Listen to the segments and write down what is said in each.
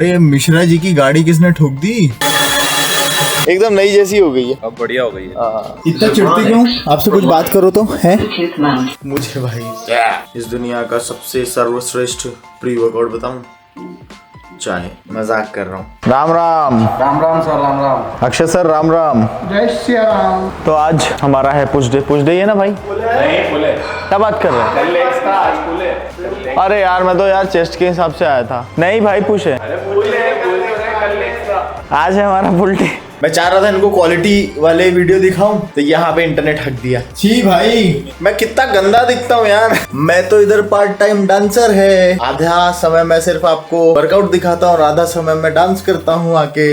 अरे मिश्रा जी की गाड़ी किसने ठोक दी? एकदम नई जैसी हो गई है। अब बढ़िया हो गई है। इतना चिढ़ती क्यों? आपसे कुछ बात करो तो है। मुझे भाई इस दुनिया का सबसे सर्वश्रेष्ठ प्री वर्कआउट बताऊं? चाय। मजाक कर रहा हूँ। राम राम। राम राम सर, राम राम। अक्षय सर राम राम। जय श्री राम। तो आज हमारा है पुश डे है ना भाई? नहीं फुले। क्या बात कर रहे हैं? कल लेग्स था, आज फुले। अरे यार मैं तो यार चेस्ट के हिसाब से आया था। नहीं भाई पुश है। अरे फुले कल लेग्स था। आज है हमारा फुल डे। मैं चाह रहा था इनको क्वालिटी वाले वीडियो दिखाऊं तो यहाँ पे इंटरनेट हक दिया। छी भाई मैं कितना गंदा दिखता हूँ यार। मैं तो इधर पार्ट टाइम डांसर है। आधा समय मैं सिर्फ आपको वर्कआउट दिखाता हूँ और आधा समय मैं डांस करता हूँ आके।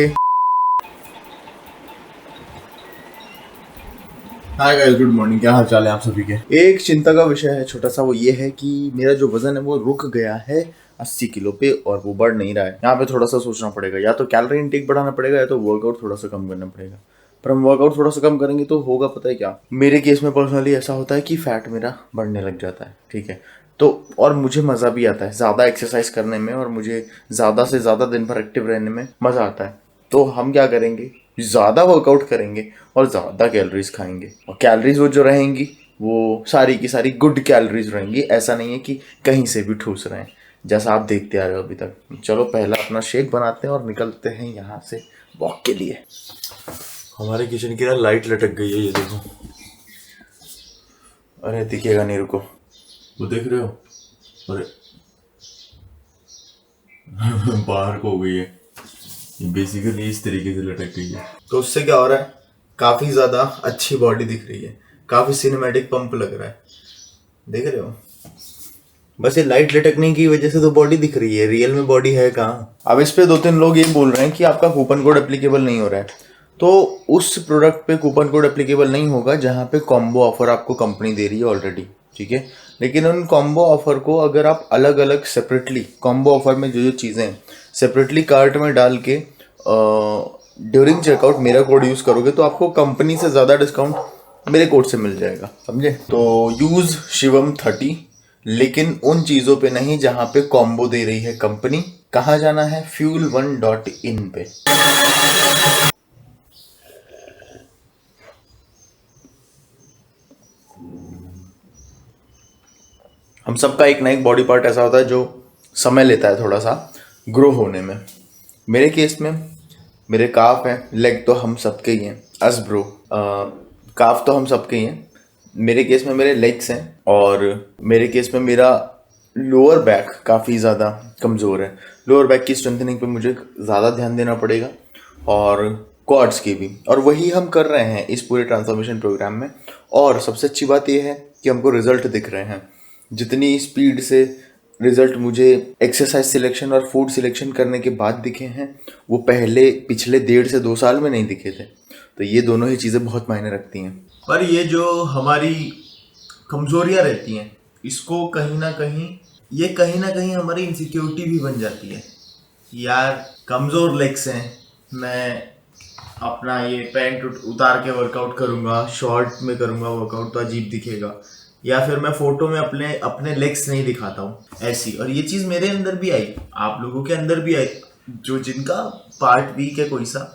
Hi guys, good morning. क्या हाल चाल है आप सभी के? एक चिंता का विषय है छोटा सा, वो ये है कि मेरा जो वजन है वो रुक गया है 80 किलो पे और वो बढ़ नहीं रहा है। यहाँ पे थोड़ा सा सोचना पड़ेगा, या तो कैलोरी इनटेक बढ़ाना पड़ेगा या तो वर्कआउट थोड़ा सा कम करना पड़ेगा। पर हम वर्कआउट थोड़ा सा कम करेंगे तो होगा पता है क्या? मेरे केस में पर्सनली ऐसा होता है कि फैट मेरा बढ़ने लग जाता है। ठीक है, तो और मुझे मज़ा भी आता है ज़्यादा एक्सरसाइज करने में और मुझे ज़्यादा से ज़्यादा दिन भर एक्टिव रहने में मज़ा आता है। तो हम क्या करेंगे, ज़्यादा वर्कआउट करेंगे और ज़्यादा कैलोरीज खाएंगे। और कैलोरीज वो जो रहेंगी वो सारी की सारी गुड कैलोरीज रहेंगी। ऐसा नहीं है कि कहीं से भी ठूस रहे हैं, जैसा आप देखते आ रहे हो अभी तक। चलो पहला अपना शेक बनाते हैं और निकलते हैं यहाँ से वॉक के लिए। हमारे किचन की ना लाइट लटक गई है, ये देखो। अरे दिखेगा नहीं, रुको। वो देख रहे हो? अरे बाहर को हो गई है। बेसिकली इस तरीके से लटक गई है। तो उससे क्या हो रहा है, काफी ज्यादा अच्छी बॉडी दिख रही है, काफी सिनेमैटिक पंप लग रहा है। देख रहे हो? बस ये लाइट लटकने की वजह से तो बॉडी दिख रही है, रियल में बॉडी है कहाँ? अब इस पे 2-3 लोग ये बोल रहे हैं कि आपका कूपन कोड एप्लीकेबल नहीं हो रहा है। तो उस प्रोडक्ट पे कूपन कोड एप्लीकेबल नहीं होगा जहाँ पे कॉम्बो ऑफर आपको कंपनी दे रही है ऑलरेडी। ठीक है, लेकिन उन कॉम्बो ऑफर को अगर आप अलग अलग सेपरेटली, कॉम्बो ऑफर में जो जो चीज़ें हैं सेपरेटली कार्ट में डाल के ड्यूरिंग चेकआउट मेरा कोड यूज़ करोगे तो आपको कंपनी से ज़्यादा डिस्काउंट मेरे कोड से मिल जाएगा, समझे? तो यूज़ शिवम 30, लेकिन उन चीज़ों पे नहीं जहाँ पे कॉम्बो दे रही है कंपनी। कहाँ जाना है? fuel1.in पे। हम सबका एक ना एक बॉडी पार्ट ऐसा होता है जो समय लेता है थोड़ा सा ग्रो होने में। मेरे केस में मेरे काफ हैं, लेग तो हम सबके ही हैं। अस ब्रो, काफ तो हम सबके ही हैं। मेरे केस में मेरे लेग्स हैं और मेरे केस में मेरा लोअर बैक काफ़ी ज़्यादा कमज़ोर है। लोअर बैक की स्ट्रेंथनिंग पे मुझे ज़्यादा ध्यान देना पड़ेगा और क्वाड्स की भी, और वही हम कर रहे हैं इस पूरे ट्रांसफॉर्मेशन प्रोग्राम में। और सबसे अच्छी बात यह है कि हमको रिजल्ट दिख रहे हैं। जितनी स्पीड से रिजल्ट मुझे एक्सरसाइज सिलेक्शन और फूड सिलेक्शन करने के बाद दिखे हैं वो पिछले 1.5 से 2 साल में नहीं दिखे थे। तो ये दोनों ही चीज़ें बहुत मायने रखती हैं। पर ये जो हमारी कमजोरियां रहती हैं, इसको कहीं ना कहीं हमारी इनसिक्योरिटी भी बन जाती है। यार कमज़ोर लेग्स हैं, मैं अपना ये पैंट उतार के वर्कआउट करूँगा, शॉर्ट में करूँगा वर्कआउट तो अजीब दिखेगा, या फिर मैं फोटो में अपने लेग्स नहीं दिखाता हूँ ऐसी। और ये चीज़ मेरे अंदर भी आई, आप लोगों के अंदर भी आई, जो जिनका पार्ट वीक है कोई सा,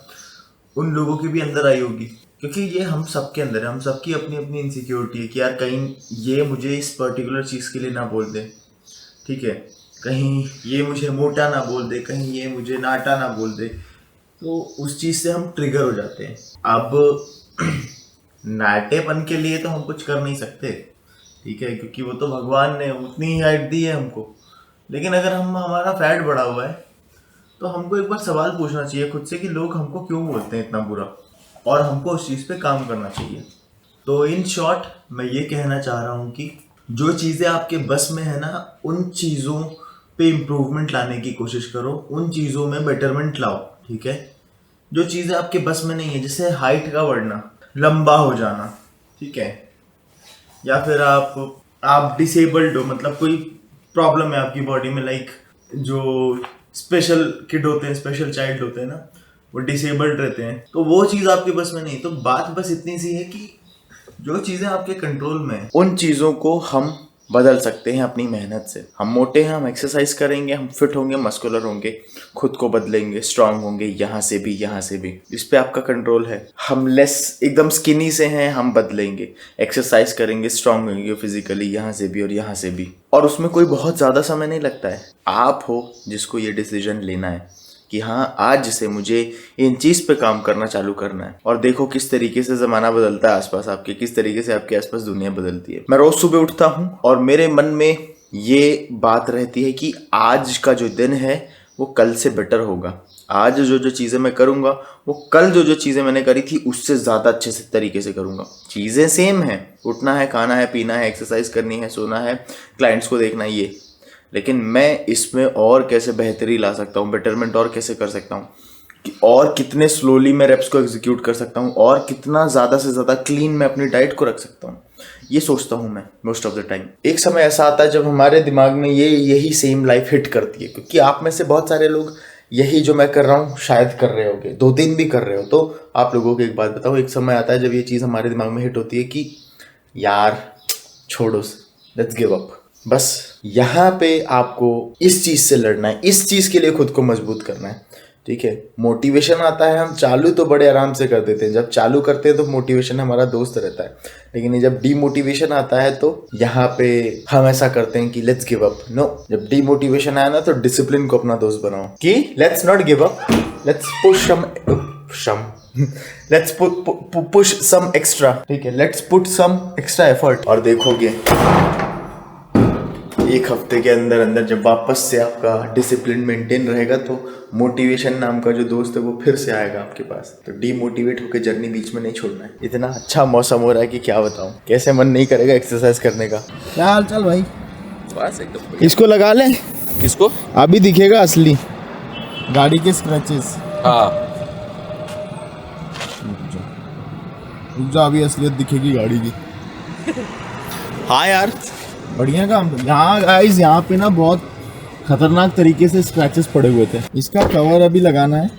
उन लोगों की भी अंदर आई होगी। क्योंकि ये हम सबके अंदर है, हम सबकी अपनी अपनी इनसिक्योरिटी है कि यार कहीं ये मुझे इस पर्टिकुलर चीज़ के लिए ना बोल दे, ठीक है, कहीं ये मुझे मोटा ना बोल दे, कहीं ये मुझे नाटा ना बोल दे, तो उस चीज़ से हम ट्रिगर हो जाते हैं। अब नाटेपन के लिए तो हम कुछ कर नहीं सकते, ठीक है, क्योंकि वो तो भगवान ने उतनी ही हाइट दी है हमको। लेकिन अगर हमारा फैट बढ़ा हुआ है तो हमको एक बार सवाल पूछना चाहिए खुद से कि लोग हमको क्यों बोलते हैं इतना बुरा, और हमको उस चीज़ पे काम करना चाहिए। तो इन शॉर्ट मैं ये कहना चाह रहा हूँ कि जो चीज़ें आपके बस में है ना, उन चीज़ों पे इम्प्रूवमेंट लाने की कोशिश करो, उन चीज़ों में बेटरमेंट लाओ, ठीक है। जो चीज़ें आपके बस में नहीं है, जैसे हाइट का बढ़ना, लंबा हो जाना, ठीक है, या फिर आप डिसेबल्ड हो, मतलब कोई प्रॉब्लम है आपकी बॉडी में, लाइक जो स्पेशल किड होते हैं, स्पेशल चाइल्ड होते हैं ना, वो डिसेबल्ड रहते हैं, तो वो चीज़ आपके बस में नहीं। तो बात बस इतनी सी है कि जो चीज़ें आपके कंट्रोल में है उन चीज़ों को हम बदल सकते हैं अपनी मेहनत से। हम मोटे हैं, हम एक्सरसाइज करेंगे, हम फिट होंगे, मस्कुलर होंगे, खुद को बदलेंगे, स्ट्रांग होंगे, यहाँ से भी यहाँ से भी। इस पे आपका कंट्रोल है। हम लेस एकदम स्किनी से हैं, हम बदलेंगे, एक्सरसाइज करेंगे, स्ट्रांग होंगे फिजिकली, यहाँ से भी और यहाँ से भी। और उसमें कोई बहुत ज़्यादा समय नहीं लगता है। आप हो जिसको ये डिसीजन लेना है कि हाँ आज से मुझे इन चीज़ पे काम करना चालू करना है। और देखो किस तरीके से ज़माना बदलता है आसपास आपके, किस तरीके से आपके आसपास दुनिया बदलती है। मैं रोज़ सुबह उठता हूँ और मेरे मन में ये बात रहती है कि आज का जो दिन है वो कल से बेटर होगा। आज जो जो चीज़ें मैं करूँगा वो कल जो जो चीज़ें मैंने करी थी उससे ज़्यादा अच्छे से तरीके से करूँगा। चीज़ें सेम हैं, उठना है, खाना है, पीना है, एक्सरसाइज करनी है, सोना है, क्लाइंट्स को देखना है, ये। लेकिन मैं इसमें और कैसे बेहतरी ला सकता हूँ, बेटरमेंट और कैसे कर सकता हूँ, और कितने स्लोली मैं रेप्स को एग्जीक्यूट कर सकता हूँ, और कितना ज़्यादा से ज़्यादा क्लीन मैं अपनी डाइट को रख सकता हूँ, ये सोचता हूँ मैं मोस्ट ऑफ द टाइम। एक समय ऐसा आता है जब हमारे दिमाग में यही सेम लाइफ हिट करती है, क्योंकि आप में से बहुत सारे लोग यही जो मैं कर रहा हूँ शायद कर रहे होगे, 2-3 भी कर रहे हो। तो आप लोगों को एक बात बताओ, एक समय आता है जब ये चीज़ हमारे दिमाग में हिट होती है कि यार छोड़ो, लेट्स गिव अप। बस यहाँ पे आपको इस चीज़ से लड़ना है, इस चीज़ के लिए खुद को मजबूत करना है, ठीक है। मोटिवेशन आता है, हम चालू तो बड़े आराम से कर देते हैं। जब चालू करते हैं तो मोटिवेशन हमारा दोस्त रहता है, लेकिन जब डीमोटिवेशन आता है तो यहाँ पे हम ऐसा करते हैं कि लेट्स गिव अप। नो, जब डीमोटिवेशन आया ना तो डिसिप्लिन को अपना दोस्त बनाओ कि let's not give up, let's push some extra, ठीक है, let's put some extra effort. और देखोगे एक हफ्ते के अंदर अंदर जब वापस से आपका डिसिप्लिन मेंटेन रहेगा तो मोटिवेशन नाम का जो दोस्त है वो फिर से आएगा आपके पास। तो डीमोटिवेट होकर जर्नी बीच में नहीं छोड़ना है। इतना अच्छा मौसम हो रहा है कि क्या बताऊं, कैसे मन नहीं करेगा एक्सरसाइज करने का। क्या हाल चाल भाई? बस एकदम। इसको लगा लें, किसको? अभी दिखेगा असली गाड़ी के स्क्रैचेस। हाँ रुक जा, अभी असलियत दिखेगी गाड़ी की। हाँ यार, बढ़िया काम। यहाँ गाइस, यहाँ पे ना बहुत खतरनाक तरीके से स्क्रैचेस पड़े हुए थे। इसका कवर अभी लगाना है,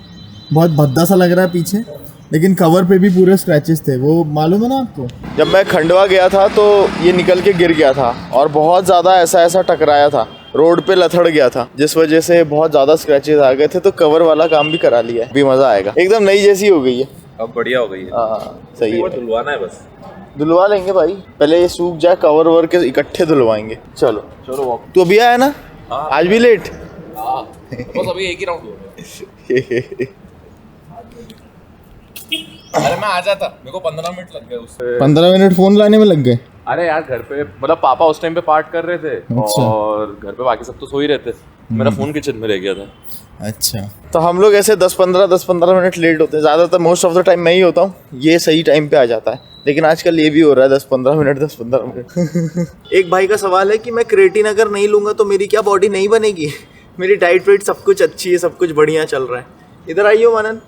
बहुत भद्दा सा लग रहा है पीछे, लेकिन कवर पे भी पूरे स्क्रैचेस थे। वो मालूम है ना आपको? जब मैं खंडवा गया था तो ये निकल के गिर गया था और बहुत ज़्यादा ऐसा टकराया था, रोड पे लथड़ गया था, जिस वजह से बहुत ज़्यादा स्क्रैचेस आ गए थे। तो कवर वाला काम भी करा लिया है, भी मज़ा आएगा। एकदम नई जैसी हो गई है, अब बढ़िया हो गई है। हाँ सही है। धुलवाना है बस, धुलवा लेंगे भाई, पहले ये सूख जाए, कवर वर के इकट्ठे धुलवाएंगे। चलो चलो वॉक। तू अभी आया ना? हाँ। आज भी लेट? हाँ बस अभी एक ही राउंड हुआ। अरे मैं आ जाता, मेरे को 15 मिनट लग गए उससे। 15 मिनट फोन लाने में लग गए। अरे यार घर पे मतलब पापा उस टाइम पे पार्ट कर रहे थे। अच्छा। और घर पे बाकी सब तो सो ही रहते, मेरा फोन किचन में रह गया था। अच्छा, तो हम लोग ऐसे 10-15 मिनट लेट होते हैं, ज़्यादातर मोस्ट ऑफ द टाइम मैं ही होता हूँ, ये सही टाइम पे आ जाता है। लेकिन आजकल ये भी हो रहा है 10-15 मिनट। एक भाई का सवाल है कि मैं क्रेटीन अगर नहीं लूँगा तो मेरी क्या बॉडी नहीं बनेगी? मेरी डाइट वेट सब कुछ अच्छी है, सब कुछ बढ़िया चल रहा है। इधर आइयो मनन,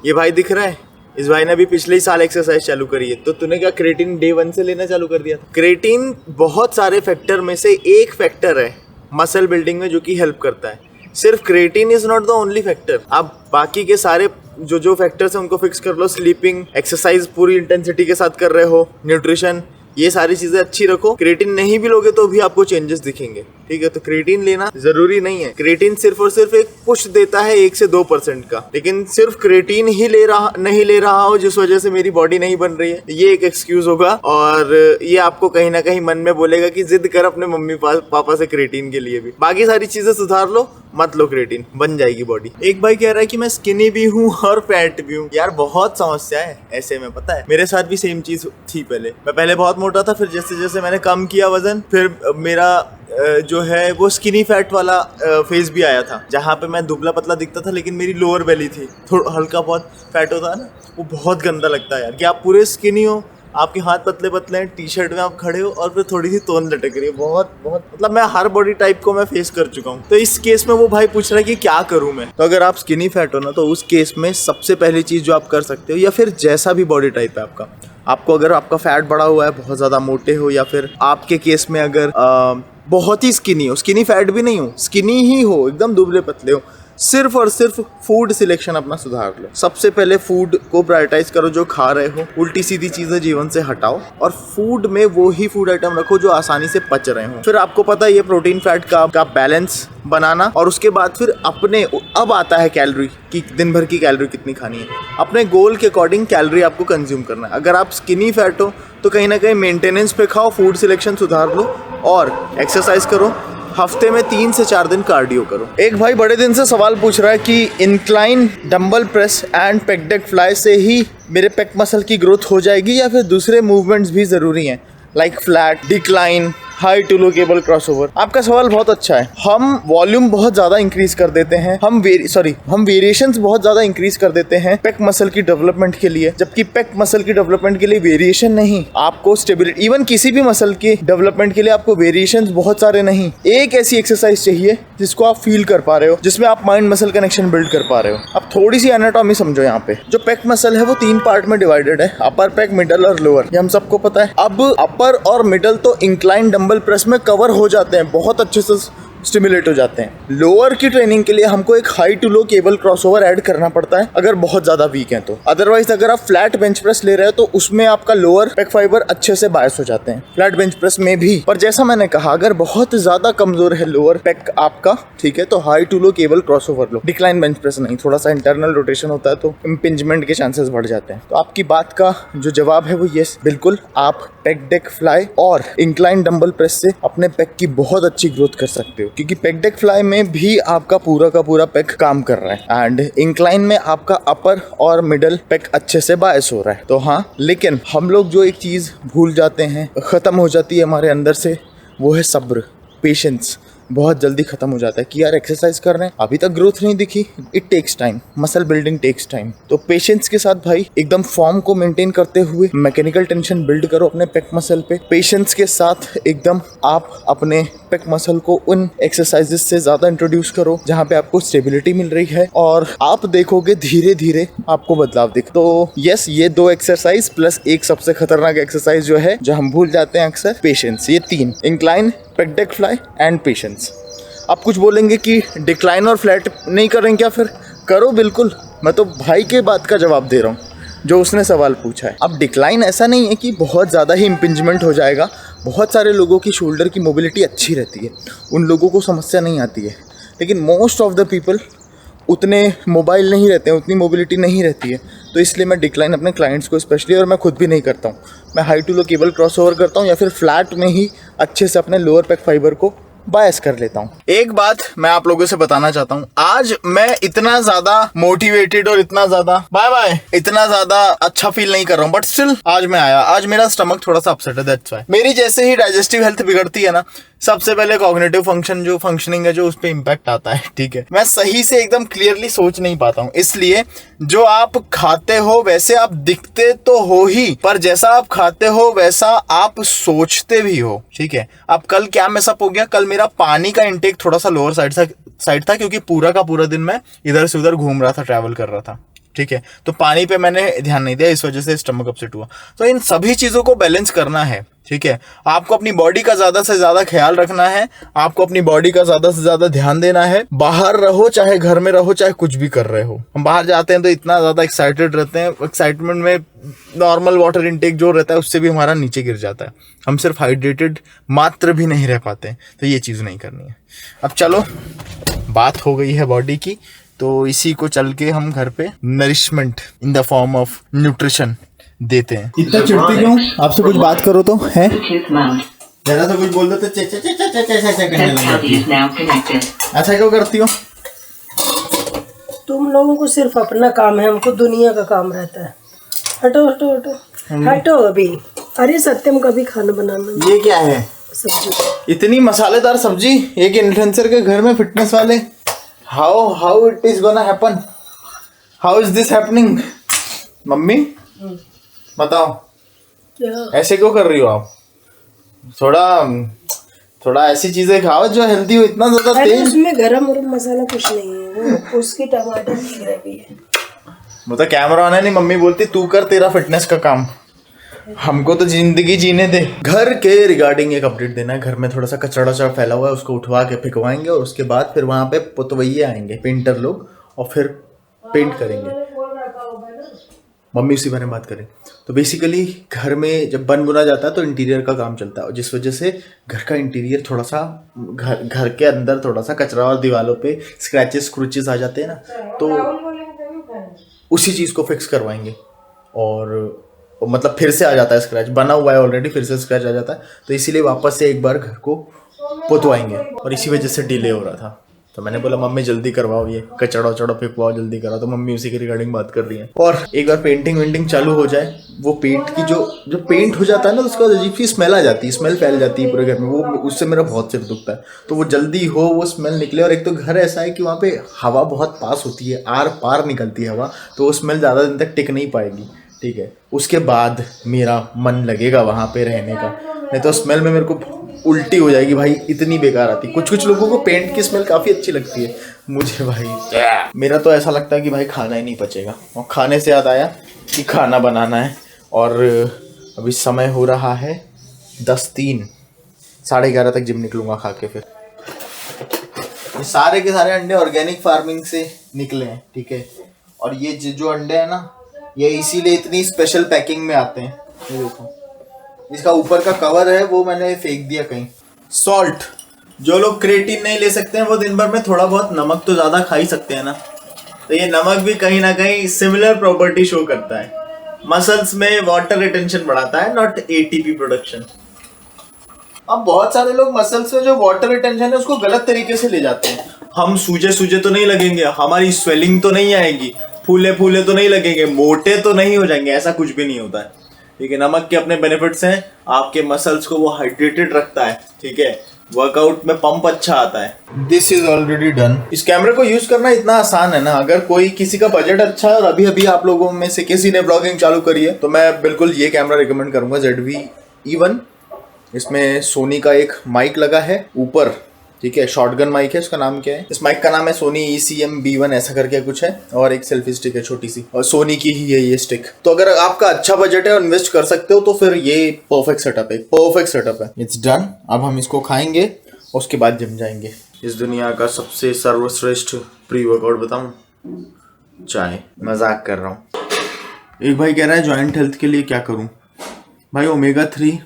ये भाई दिख रहा है, इस भाई ने अभी पिछले ही साल एक्सरसाइज चालू करी है। तो तूने क्या क्रेटीन डे 1 से लेना चालू कर दिया था? क्रेटीन बहुत सारे फैक्टर में से एक फैक्टर है मसल बिल्डिंग में जो कि हेल्प करता है। सिर्फ creatine is not the only factor. आप बाकी के सारे जो फैक्टर्स हैं उनको फिक्स कर लो। स्लीपिंग, एक्सरसाइज पूरी इंटेंसिटी के साथ कर रहे हो, न्यूट्रिशन, ये सारी चीजें अच्छी रखो। क्रेटीन नहीं भी लोगे तो भी आपको चेंजेस दिखेंगे, ठीक है। तो क्रेटीन लेना जरूरी नहीं है। क्रेटीन सिर्फ और सिर्फ एक पुश देता है 1 से 2% का, लेकिन सिर्फ क्रेटीन ही नहीं ले रहा हो जिस वजह से मेरी बॉडी नहीं बन रही है, ये एक एक्सक्यूज होगा। और ये आपको कहीं ना कहीं मन में बोलेगा कि जिद कर अपने मम्मी पापा से क्रेटीन के लिए भी। बाकी सारी चीजें सुधार लो, मत लो क्रेटीन, बन जाएगी बॉडी। एक भाई कह रहा है कि मैं स्किनी भी हूँ और फैट भी हूँ। यार बहुत समस्या है ऐसे में, पता है मेरे साथ भी सेम चीज थी। मैं पहले बहुत मोटा था, फिर जैसे जैसे मैंने कम किया वजन, फिर मेरा जो है वो स्किनी फैट वाला फेज भी आया था, जहाँ पे मैं दुबला पतला दिखता था लेकिन मेरी लोअर बेली थी, थोड़ा हल्का बहुत फैट होता है ना, वो बहुत गंदा लगता है यार। कि आप पूरे स्किनी हो, आपके हाथ पतले पतले हैं, टी शर्ट में आप खड़े हो और फिर थोड़ी सी तोन लटक रही है, बहुत मतलब मैं हर बॉडी टाइप को मैं फेस कर चुका हूँ। तो इस केस में वो भाई पूछ रहा है कि क्या करूँ मैं। तो अगर आप स्किनी फैट हो ना, तो उस केस में सबसे पहली चीज़ जो आप कर सकते हो, या फिर जैसा भी बॉडी टाइप है आपको अगर आपका फैट बढ़ा हुआ है, बहुत ज़्यादा मोटे हो, या फिर आपके केस में अगर बहुत ही स्किनी हो, स्किनी फैट भी नहीं हो, स्किनी ही हो, एकदम दुबले पतले हो, सिर्फ और सिर्फ फूड सिलेक्शन अपना सुधार लो। सबसे पहले फूड को प्रायोरिटाइज करो जो खा रहे हो, उल्टी सीधी चीजें जीवन से हटाओ और फूड में वो ही फूड आइटम रखो जो आसानी से पच रहे हो। फिर आपको पता है ये प्रोटीन फैट का बैलेंस बनाना, और उसके बाद फिर अपने अब आता है कैलोरी की, दिन भर की कैलोरी कितनी खानी है। अपने गोल के अकॉर्डिंग कैलोरी आपको कंज्यूम करना है। अगर आप स्किनी फैट हो तो कहीं ना कहीं मेंटेनेंस पे खाओ, फूड सिलेक्शन सुधार लो और एक्सरसाइज करो। हफ्ते में 3 से 4 दिन कार्डियो करो। एक भाई बड़े दिन से सवाल पूछ रहा है कि incline dumbbell press and pack deck fly से ही मेरे पेक मसल की ग्रोथ हो जाएगी या फिर दूसरे मूवमेंट्स भी ज़रूरी हैं, like flat, decline, high to low cable crossover. आपका सवाल बहुत अच्छा है। हम वॉल्यूम बहुत ज़्यादा इंक्रीज कर देते हैं, हम वेरिएशंस बहुत ज़्यादा इंक्रीज कर देते हैं पेक मसल की डेवलपमेंट के लिए, जबकि पेक मसल की डेवलपमेंट के लिए वेरिएशन नहीं, आपको स्टेबिलिटी, इवन किसी भी मसल के डेवलपमेंट के लिए आपको वेरिएशंस बहुत सारे नहीं। एक ऐसी एक्सरसाइज चाहिए जिसको आप फील कर पा रहे हो, जिसमें आप माइंड मसल कनेक्शन बिल्ड कर पा रहे हो। अब थोड़ी सी एनाटॉमी समझो। यहाँ पे जो पेक मसल है वो 3 पार्ट में डिवाइडेड है, अपर पेक, मिडल और लोअर, ये हम सबको पता है। अब अपर और मिडल तो इंक्लाइन डंबल प्रेस में कवर हो जाते हैं, बहुत अच्छे से स्टिमुलेट हो जाते हैं। लोअर की ट्रेनिंग के लिए हमको एक high to low cable crossover add करना पड़ता है अगर बहुत ज्यादा वीक हैं तो। अदरवाइज अगर आप फ्लैट बेंच प्रेस ले रहे हो तो उसमें आपका लोअर पेक फाइबर अच्छे से बायस हो जाते हैं, फ्लैट बेंच प्रेस में भी। पर जैसा मैंने कहा, अगर बहुत ज्यादा कमजोर है लोअर पेक आपका, ठीक है, तो high to low cable crossover low, decline bench press नहीं। थोड़ा सा इंटरनल रोटेशन होता है तो इम्पिंजमेंट के चांसेस बढ़ जाते हैं। तो आपकी बात का जो जवाब है वो यस, बिल्कुल आप पेक डेक फ्लाई और इंक्लाइन डंबल प्रेस से अपने पेक की बहुत अच्छी ग्रोथ कर सकते हो, क्योंकि पेक डेक फ्लाई में भी आपका पूरा का पूरा पेक काम कर रहा है एंड इंक्लाइन में आपका अपर और मिडल पेक अच्छे से बायस हो रहा है। तो हाँ, लेकिन हम लोग जो एक चीज़ भूल जाते हैं, ख़त्म हो जाती है हमारे अंदर से, वो है सब्र, पेशेंस। बहुत जल्दी खत्म हो जाता है कि यार एक्सरसाइज कर रहे हैं, अभी तक ग्रोथ नहीं दिखी। It takes time, muscle building takes time. तो पेशेंस के साथ भाई एकदम फॉर्म को मेंटेन करते हुए मैकेनिकल टेंशन बिल्ड करो अपने पेक मसल पे। पेशेंस के साथ एकदम आप अपने पेक मसल को उन एक्सरसाइजेस से ज़्यादा इंट्रोड्यूस करो जहाँ पे आपको स्टेबिलिटी मिल रही है, और आप देखोगे धीरे धीरे आपको बदलाव दिख। तो यस, ये 2 एक्सरसाइज प्लस एक सबसे खतरनाक एक्सरसाइज जो है, जो हम भूल जाते हैं अक्सर, पेशेंस। ये 3, incline, pack deck fly and patience. आप कुछ बोलेंगे कि डिक्लाइन और फ्लैट नहीं करेंगे क्या? फिर करो, बिल्कुल। मैं तो भाई के बात का जवाब दे रहा हूँ जो उसने सवाल पूछा है। अब डिक्लाइन ऐसा नहीं है कि बहुत ज़्यादा ही इम्पिंजमेंट हो जाएगा। बहुत सारे लोगों की शोल्डर की मोबिलिटी अच्छी रहती है, उन लोगों को समस्या नहीं आती है, लेकिन मोस्ट ऑफ द पीपल उतने मोबाइल नहीं रहते हैं, उतनी मोबिलिटी नहीं रहती है। तो इसलिए मैं डिक्लाइन अपने क्लाइंट्स को स्पेशली, और मैं खुद भी नहीं करता हूँ, मैं high to low cable crossover करता हूँ या फिर फ्लैट में ही अच्छे से अपने लोअर पेक फाइबर को बायस कर लेता हूँ। एक बात मैं आप लोगों से बताना चाहता हूँ, आज मैं इतना ज्यादा मोटिवेटेड और इतना ज्यादा अच्छा फील नहीं कर रहा हूँ, बट स्टिल आज मैं आया। आज मेरा स्टमक थोड़ा सा अपसेट है, दैट्स व्हाई। मेरी जैसे ही डाइजेस्टिव हेल्थ बिगड़ती है ना, सबसे पहले कॉग्निटिव फंक्शन जो फंक्शनिंग है जो उस पर इम्पैक्ट आता है, ठीक है। मैं सही से एकदम क्लियरली सोच नहीं पाता हूँ, इसलिए जो आप खाते हो वैसे आप दिखते तो हो ही, पर जैसा आप खाते हो वैसा आप सोचते भी हो, ठीक है। अब कल क्या मैसअप हो गया, कल मेरा पानी का इंटेक थोड़ा सा लोअर साइड था क्योंकि पूरा का पूरा दिन मैं इधर से उधर घूम रहा था, ट्रैवल कर रहा था, ठीक है। तो पानी पे मैंने ध्यान नहीं दिया, इस वजह से स्टमक अपसेट हुआ। तो इन सभी चीज़ों को बैलेंस करना है, ठीक है। आपको अपनी बॉडी का ज़्यादा से ज़्यादा ख्याल रखना है, आपको अपनी बॉडी का ज़्यादा से ज़्यादा ध्यान देना है। बाहर रहो, चाहे घर में रहो, चाहे कुछ भी कर रहे हो। हम बाहर जाते हैं तो इतना ज़्यादा एक्साइटेड रहते हैं, एक्साइटमेंट में नॉर्मल वाटर इनटेक जो रहता है उससे भी हमारा नीचे गिर जाता है, हम सिर्फ हाइड्रेटेड मात्र भी नहीं रह पाते। तो ये चीज़ नहीं करनी है। अब चलो, बात हो गई है बॉडी की, तो इसी को चल के हम घर पे nourishment in the form of nutrition देते हैं। इतना चिढ़ती क्यों? आपसे कुछ बात करो तो है, ज़्यादा तो कुछ बोल दो तो करने लगती है। ऐसा क्यों करती हो? तुम लोगों को सिर्फ अपना काम है, हमको दुनिया का काम रहता है। हटो हटो हटो हटो अभी। अरे सत्यम का भी खाना बनाना। ये क्या है? सब्जी। इतनी मसालेदार सब्जी एक इन्फ्लुएंसर के घर में, फिटनेस वाले। How it is gonna happen? How is this happening? Mummy बताओ, क्या? ऐसे क्यों कर रही हो आप? थोड़ा ऐसी चीजें खाओ जो हेल्दी हो। इतना ज्यादा अरे तेल, उसमें गरम गरम मसाला कुछ नहीं है, वो उसकी टमाटर की ग्रेवी है। वो तो कैमरा ऑन है, नहीं मम्मी बोलती तू कर तेरा फिटनेस का काम। हमको तो जिंदगी जीने दे। घर के रिगार्डिंग एक अपडेट देना है। घर में थोड़ा सा कचरा वचड़ा फैला हुआ है, उसको उठवा के फेंकवाएंगे और उसके बाद फिर वहाँ पे पुतवैये आएंगे, पेंटर लोग, और फिर पेंट करेंगे। मम्मी उसी बारे में बात करें तो बेसिकली घर में जब बन बुना जाता है तो इंटीरियर का काम चलता है, और जिस वजह से घर का इंटीरियर थोड़ा सा घर के अंदर थोड़ा सा कचरा और दीवारों पे स्क्रैचेस क्रूचेस आ जाते हैं ना, तो उसी चीज़ को फिक्स करवाएंगे। और मतलब फिर से आ जाता है स्क्रैच, बना हुआ है ऑलरेडी, फिर से स्क्रैच आ जाता है, तो इसीलिए वापस से एक बार घर को पुतवाएंगे, और इसी वजह से डिले हो रहा था। तो मैंने बोला मम्मी जल्दी करवाओ, ये कचड़ा वचड़ा फेंकवाओ, जल्दी कराओ। तो मम्मी उसी के रिगार्डिंग बात कर रही है। और एक बार पेंटिंग वेंटिंग चालू हो जाए, वो पेंट की जो पेंट हो जाता है ना, तो उसका अजीब सी स्मेल आ जाती है, स्मेल फैल जाती है पूरे घर में, वो उससे मेरा बहुत सिर दुखता है। तो वो जल्दी हो, वो स्मेल निकले। और एक तो घर ऐसा है कि वहाँ पे हवा बहुत पास होती है, आर पार निकलती है हवा, तो वो स्मेल ज़्यादा दिन तक टिक नहीं पाएगी, ठीक है। उसके बाद मेरा मन लगेगा वहाँ पे रहने का, नहीं तो स्मेल में मेरे को उल्टी हो जाएगी भाई, इतनी बेकार आती है। कुछ लोगों को पेंट की स्मेल काफ़ी अच्छी लगती है, मुझे भाई मेरा तो ऐसा लगता है कि भाई खाना ही नहीं पचेगा। और खाने से याद आया कि खाना बनाना है, और अभी समय हो रहा है 10:03, 11:30 तक जिम निकलूँगा खा के। फिर ये सारे के सारे अंडे ऑर्गेनिक फार्मिंग से निकले हैं, ठीक है। और ये जो अंडे हैं ना, ये इसीलिए इतनी स्पेशल पैकिंग में आते हैं। ये देखो, इसका ऊपर का कवर है वो मैंने फेंक दिया कहीं। सॉल्ट, जो लोग क्रिएटिन नहीं ले सकते हैं वो दिन भर में थोड़ा बहुत नमक तो ज़्यादा खा ही सकते हैं ना, तो ये नमक भी कहीं ना कहीं सिमिलर प्रॉपर्टी शो करता है। मसल्स में वाटर रिटेंशन बढ़ाता है, नॉट एटीपी प्रोडक्शन। अब बहुत सारे लोग मसल्स में जो वाटर रिटेंशन है उसको गलत तरीके से ले जाते हैं। हम सूजे तो नहीं लगेंगे, हमारी स्वेलिंग तो नहीं आएगी, फूले तो नहीं लगेंगे, मोटे तो नहीं हो जाएंगे, ऐसा कुछ भी नहीं होता है, ठीक है। नमक के अपने बेनिफिट्स हैं, आपके मसल्स को वो हाइड्रेटेड रखता है, ठीक है। वर्कआउट में पंप अच्छा आता है। This is already done. इस कैमरे को यूज करना इतना आसान है ना, अगर कोई किसी का बजट अच्छा है और अभी अभी आप लोगों में से किसी ने ब्लॉगिंग चालू करी है, तो मैं बिल्कुल ये कैमरा रिकमेंड करूंगा, ZV-E1। इसमें सोनी का एक माइक लगा है ऊपर, ठीक है, शॉटगन माइक है। इसका नाम क्या है? इस माइक का नाम है सोनी ECM-B1 ऐसा करके कुछ है, और एक सेल्फी स्टिक है छोटी सी, और सोनी की ही है ये स्टिक। तो अगर आपका अच्छा बजट है और इन्वेस्ट कर सकते हो तो फिर ये परफेक्ट सेटअप है। It's done. अब हम इसको खाएंगे, उसके बाद जिम जाएंगे। इस दुनिया का सबसे सर्वश्रेष्ठ प्री वर्कआउट बताऊं? चाय। मजाक कर रहा हूँ। एक भाई कह रहा है जॉइंट हेल्थ के लिए क्या करूँ? भाई omega-3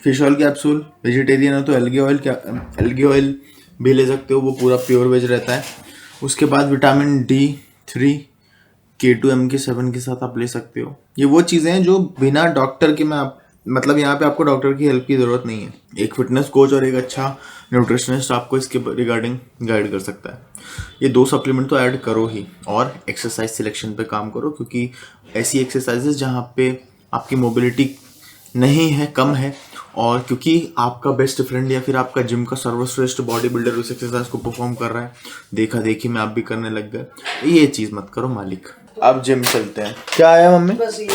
fish oil capsule, vegetarian हो तो एल्गी ऑयल भी ले सकते हो, वो पूरा प्योर वेज रहता है। उसके बाद विटामिन D3 K2MK7 के साथ आप ले सकते हो। ये वो चीज़ें हैं जो बिना डॉक्टर के मतलब यहाँ पे आपको डॉक्टर की हेल्प की ज़रूरत नहीं है। एक फिटनेस कोच और एक अच्छा न्यूट्रिशनिस्ट आपको इसके रिगार्डिंग गाइड कर सकता है। ये 2 सप्लीमेंट तो ऐड करो ही, और एक्सरसाइज सिलेक्शन पे काम करो, क्योंकि ऐसी एक्सरसाइजेस जहाँ पे आपकी मोबिलिटी नहीं है, कम है, और क्योंकि आपका बेस्ट फ्रेंड या फिर आपका जिम का सर्वश्रेष्ठ बॉडी बिल्डर उस एक्सरसाइज को परफॉर्म कर रहा है, देखा देखी में आप भी करने लग गए, ये चीज़ मत करो मालिक। अब जिम चलते हैं। क्या आया मम्मी? बस ये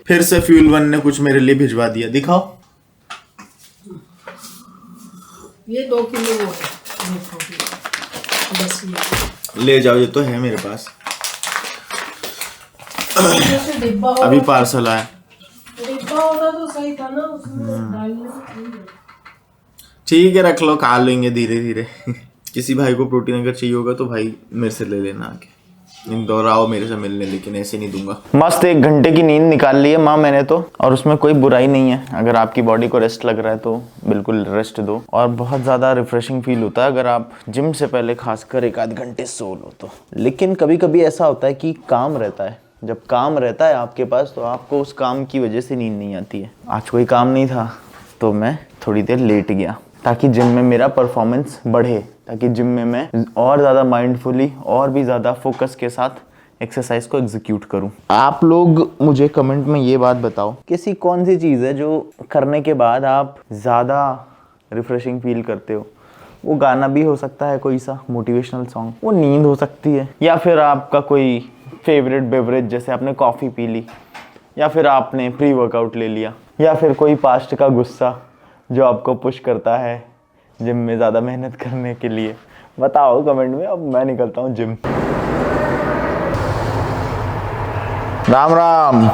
फिर से फ्यूल वन ने कुछ मेरे लिए भिजवा दिया, दिखाओ। ये 2 किलो वो है, बस ये ले जाओ, ये तो है मेरे पास, डिब्बा अभी पार्सल आया। होता तो सही था ना, उसमें डालने को। ठीक है, रख लो, खा लेंगे धीरे धीरे। किसी भाई को प्रोटीन अगर चाहिए होगा तो भाई मेरे से ले लेना आके, इंदौर आओ मेरे से मिलने, लेकिन ऐसे नहीं दूंगा। मस्त 1 घंटे की नींद निकाल ली है माँ मैंने तो, और उसमें कोई बुराई नहीं है। अगर आपकी बॉडी को रेस्ट लग रहा है तो बिल्कुल रेस्ट दो, और बहुत ज़्यादा रिफ्रेशिंग फील होता है अगर आप जिम से पहले खासकर 1 आध घंटे सो लो तो। लेकिन कभी कभी ऐसा होता है कि काम रहता है, जब काम रहता है आपके पास तो आपको उस काम की वजह से नींद नहीं आती है। आज कोई काम नहीं था तो मैं थोड़ी देर लेट गया, ताकि जिम में मेरा परफॉर्मेंस बढ़े, ताकि जिम में मैं और ज़्यादा माइंडफुली और भी ज़्यादा फोकस के साथ एक्सरसाइज को एग्जीक्यूट करूं। आप लोग मुझे कमेंट में ये बात बताओ कि ऐसी कौन सी चीज़ है जो करने के बाद आप ज़्यादा रिफ्रेशिंग फील करते हो। वो गाना भी हो सकता है, कोई सा मोटिवेशनल सॉन्ग, वो नींद हो सकती है, या फिर आपका कोई फेवरेट बेवरेज, जैसे आपने कॉफ़ी पी ली, या फिर आपने प्री वर्कआउट ले लिया, या फिर कोई पास्ट का गुस्सा जो आपको पुश करता है जिम में ज़्यादा मेहनत करने के लिए। बताओ कमेंट में। अब मैं निकलता हूँ gym. Ram Ram.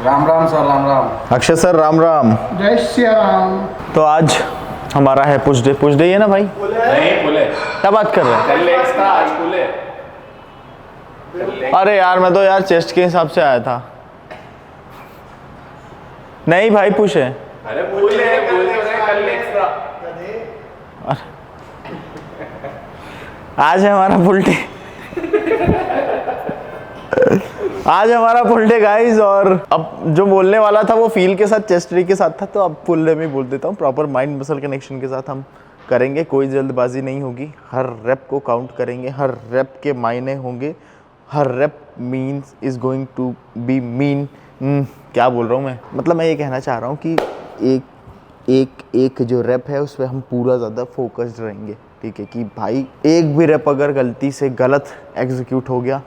Ram Ram sir, Ram Ram. Akshay sir Ram Ram. जय श्री राम। तो आज हमारा है पुश डे। पुश डे है ना भाई? नहीं बोले क्या बात कर रहे हैं? कल लेग्स था, आज बोले। अरे यार मैं तो यार चेस्ट के हिसाब से आया था। नहीं भाई पुश है। अरे बोले कल लेग्स था। आज है हमारा फुल डे। आज हमारा फुल डे गाइस। और अब जो बोलने वाला था वो फील के साथ, चेस्ट डे के साथ था, तो अब फुल डे में बोल देता हूँ। प्रॉपर माइंड मसल कनेक्शन के साथ हम करेंगे, कोई जल्दबाजी नहीं होगी। हर रेप को काउंट करेंगे, हर रेप के मायने होंगे। हर rape means is going to be mean. क्या बोल रहा हूँ मैं? मतलब मैं ये कहना चाह रहा हूँ कि एक जो रेप है उस पर हम पूरा ज़्यादा फोकस्ड रहेंगे, ठीक है? कि भाई एक भी रेप अगर गलती से गलत एग्जीक्यूट हो गया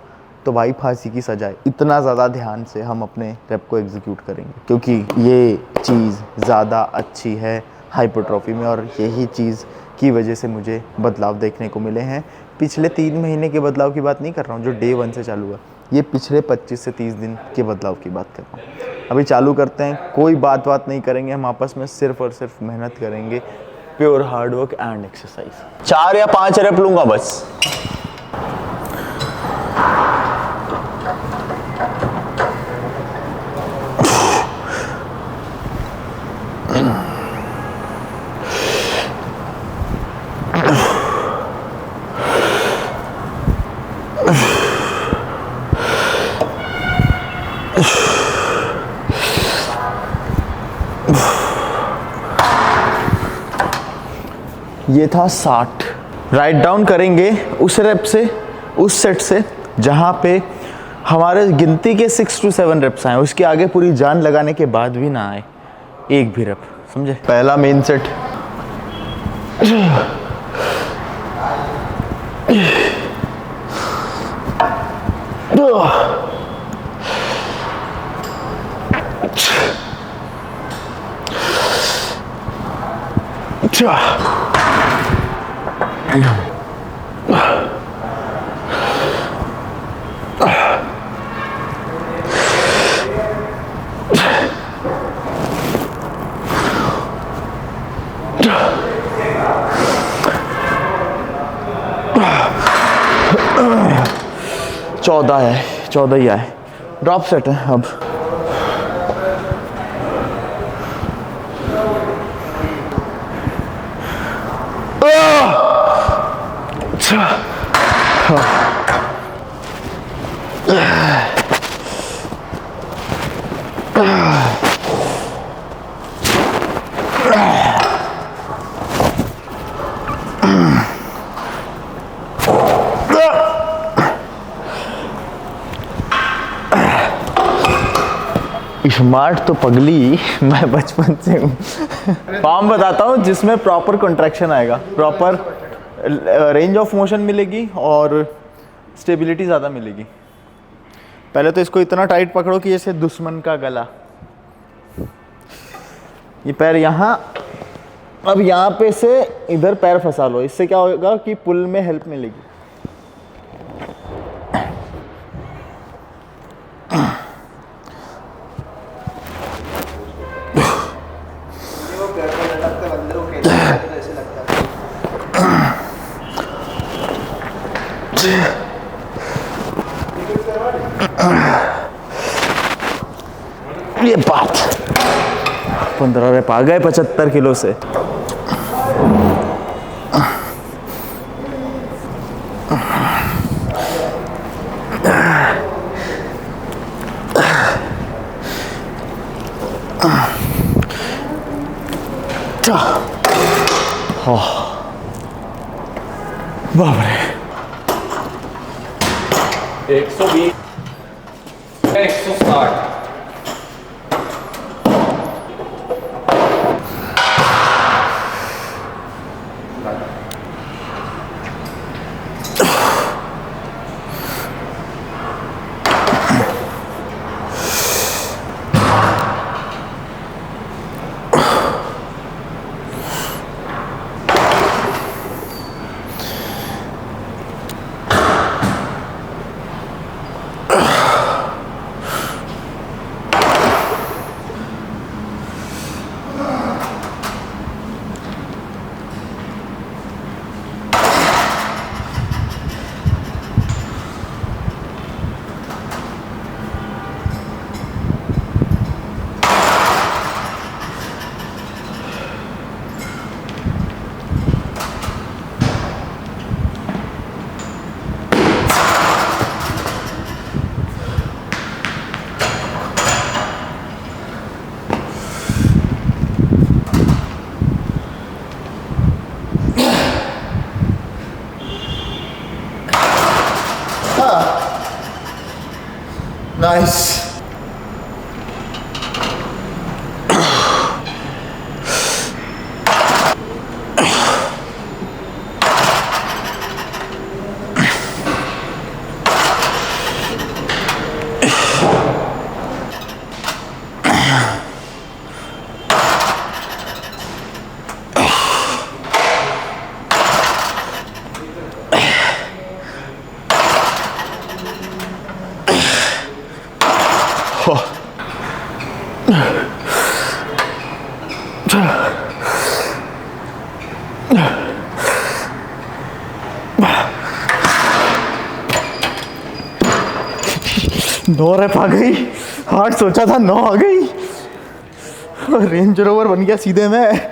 तो भाई फांसी की सजा है। इतना ज़्यादा ध्यान से हम अपने रेप को एग्जीक्यूट करेंगे, क्योंकि ये चीज़ ज़्यादा अच्छी है हाइपरट्रॉफी में। और यही चीज़ की वजह से मुझे बदलाव देखने को मिले हैं। पिछले 3 महीने के बदलाव की बात नहीं कर रहा हूँ जो डे 1 से चालू हुआ, ये पिछले 25 से 30 दिन के बदलाव की बात कर रहा हूँ। अभी चालू करते हैं। कोई बात नहीं करेंगे हम आपस में, सिर्फ और सिर्फ मेहनत करेंगे, प्योर हार्डवर्क एंड एक्सरसाइज। 4 या 5 रेप लूँगा बस। ये था 60। राइट डाउन करेंगे उस रेप से, उस सेट से जहाँ पे हमारे गिनती के 6 to 7 रेप्स आए। उसके आगे पूरी जान लगाने के बाद भी ना आए एक भी रेप, समझे? पहला मेन सेट। चौदह है, 14 ही आए। ड्रॉप सेट है अब। स्मार्ट तो पगली मैं बचपन से हूँ। फॉर्म बताता हूँ जिसमें प्रॉपर कॉन्ट्रैक्शन आएगा, प्रॉपर रेंज ऑफ मोशन मिलेगी और स्टेबिलिटी ज़्यादा मिलेगी। पहले तो इसको इतना टाइट पकड़ो कि जैसे दुश्मन का गला। ये पैर यहाँ, अब यहाँ पे से इधर पैर फंसा लो। इससे क्या होगा कि पुल में हेल्प मिलेगी। ये बात 15 रेप आ गए 75 किलो से। बाप रे 120 160। नाइस। नौ रैप आ गई, 8 सोचा था 9 आ गई, रेंज रोवर बन गया सीधे में।